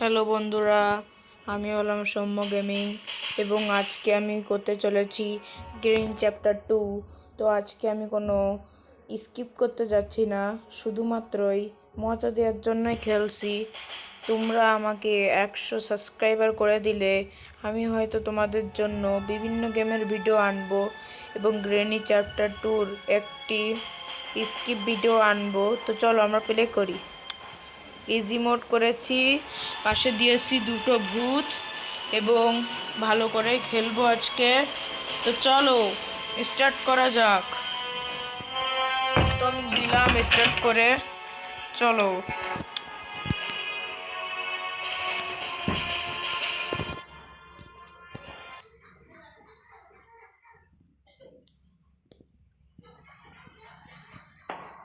Hello বন্ধুরা, আমি হলাম সৌম্য গেমিং এবং আজকে আমি করতে চলেছি গ্রিন চ্যাপ্টার 2। তো আজকে আমি কোনো স্কিপ করতে যাচ্ছি না, শুধুমাত্রই মজা দেওয়ার জন্যই খেলছি। তোমরা আমাকে 100 সাবস্ক্রাইবার করে দিলে আমি হয়তো তোমাদের জন্য বিভিন্ন গেমের ভিডিও আনবো এবং গ্রেনি চ্যাপ্টার 2-র একটি স্কিপ ভিডিও আনবো। তো চলো আমরা প্লে করি। ইজি মোড করেছি, পাশে দিয়েছি দুটো ভূত এবং ভালো করে খেলবো আজকে। তো চলো স্টার্ট করা যাক। তো আমি দিলাম স্টার্ট করে, চলো।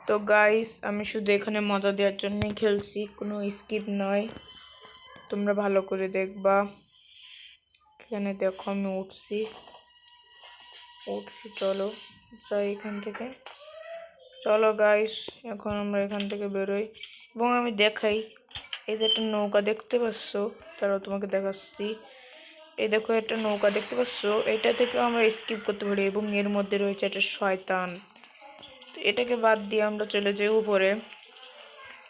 তো গাইস, আমি শুধু এখানে মজা দেওয়ার জন্যই খেলছি, কোনো স্কিপ নয়। তোমরা ভালো করে দেখবা। এখানে দেখো আমি উঠছি, চলো যাই এখান থেকে। চলো গাইস, এখন আমরা এখান থেকে বেরোই এবং আমি দেখাই। এই যে একটা নৌকা দেখতে পাচ্ছ, তারাও তোমাকে দেখাচ্ছি। এই দেখো একটা নৌকা দেখতে পাচ্ছ, এটা থেকে আমরা স্কিপ করতে পারি এবং এর মধ্যে রয়েছে একটা শয়তান। তো এটাকে বাদ দিয়ে আমরা চলে যাই উপরে।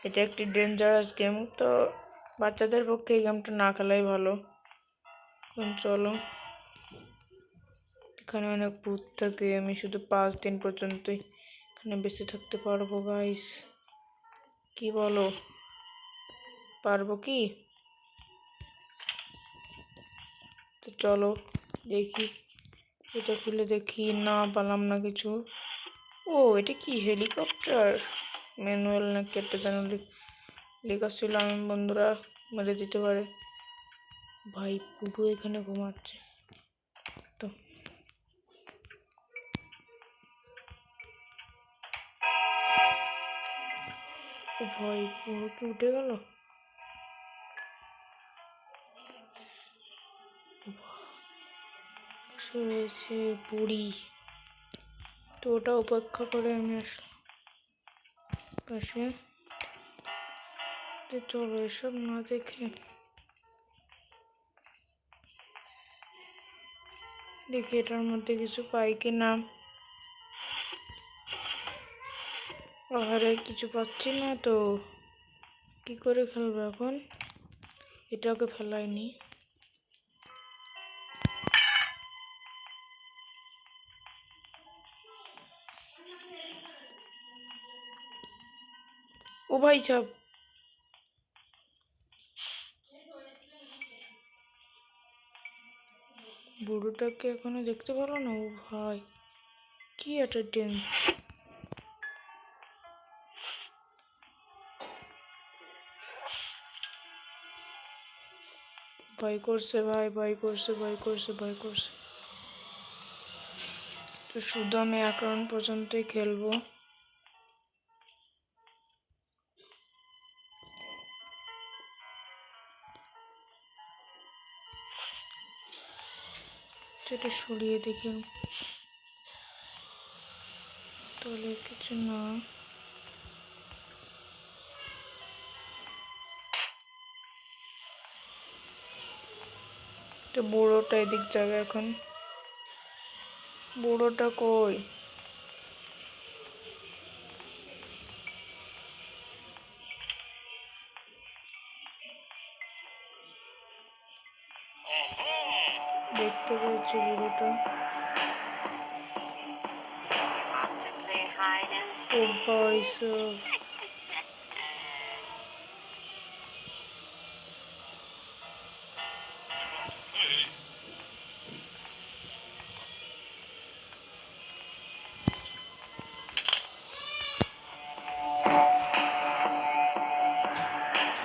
এটা একটি ডেঞ্জারাস গেম, তো বাচ্চাদের পক্ষে এই গেমটা না খেলাই ভালো। এখন চলো, এখানে অনেক ভূত থাকে, আমি শুধু 5 দিন পর্যন্তই এখানে বেঁচে থাকতে পারবো গাইস। কি বলো, পারবো কি? তো চলো দেখি, এটা খুলে দেখি। না, পারলাম না কিছু। ও, এটা কি হেলিকপ্টার? ম্যানুয়াল নাকি একটা যেন লেখা ছিল, আমি বন্ধুরা মেরে দিতে পারে। ভাই পুরো এখানে ঘুমাচ্ছে। তো ভাই পুরো কি উঠে গেল? রয়েছে বুড়ি, তো ওটা উপেক্ষা করে আমি আসলাম পাশে। চলো এসব না দেখে দেখি এটার মধ্যে কিছু পাই কি না। আরে কিছু পাচ্ছি না তো, কি করে খেলবো এখন? এটাকে ফেলাইনি। ও ভাই চাপ, বুড়োটাকে এখনো দেখতে পেলো না? ও ভাই, কি একটা ডেঞ্জ। ভয় করছে ভাই, ভয় করছে, ভয় করছে, ভয় করছে। তো শুধু আমি 1 রাউন্ড পর্যন্তই খেলবো। এটা সরিয়ে দেখি, তাহলে কিছু না। তো বুড়োটা এদিক যাবে এখন। বুড়োটা কই? দেখতে পেয়েছি বুড়োটা। ও ভাই সব,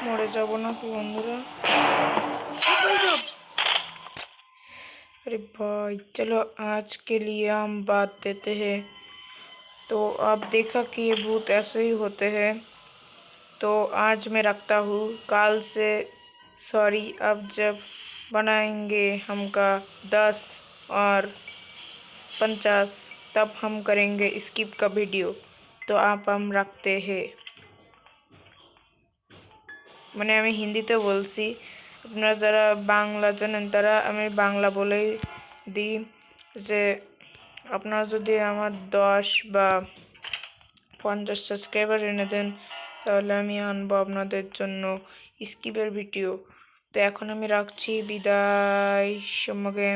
মরে যাবো নাকি বন্ধুরা? अरे भाई चलो, आज के लिए हम बात देते हैं। तो अब देखा कि ये भूत ऐसे ही होते हैं, तो आज मैं रखता हूँ। कल से सॉरी, अब जब बनाएंगे हमका 10 और 50, तब हम करेंगे स्किप का वीडियो। तो आप हम रखते हैं। মানে আমি হিন্দিতে বলছি, আপনারা যারা বাংলা জানেন তারা আমি বাংলা বলেই দিই যে আপনারা যদি আমার 10 বা 50 সাবস্ক্রাইবার এনে দেন তাহলে আমি আনবো আপনাদের জন্য স্কিপের ভিডিও। তো এখন আমি রাখছি, বিদায়। সৌম্য গেম।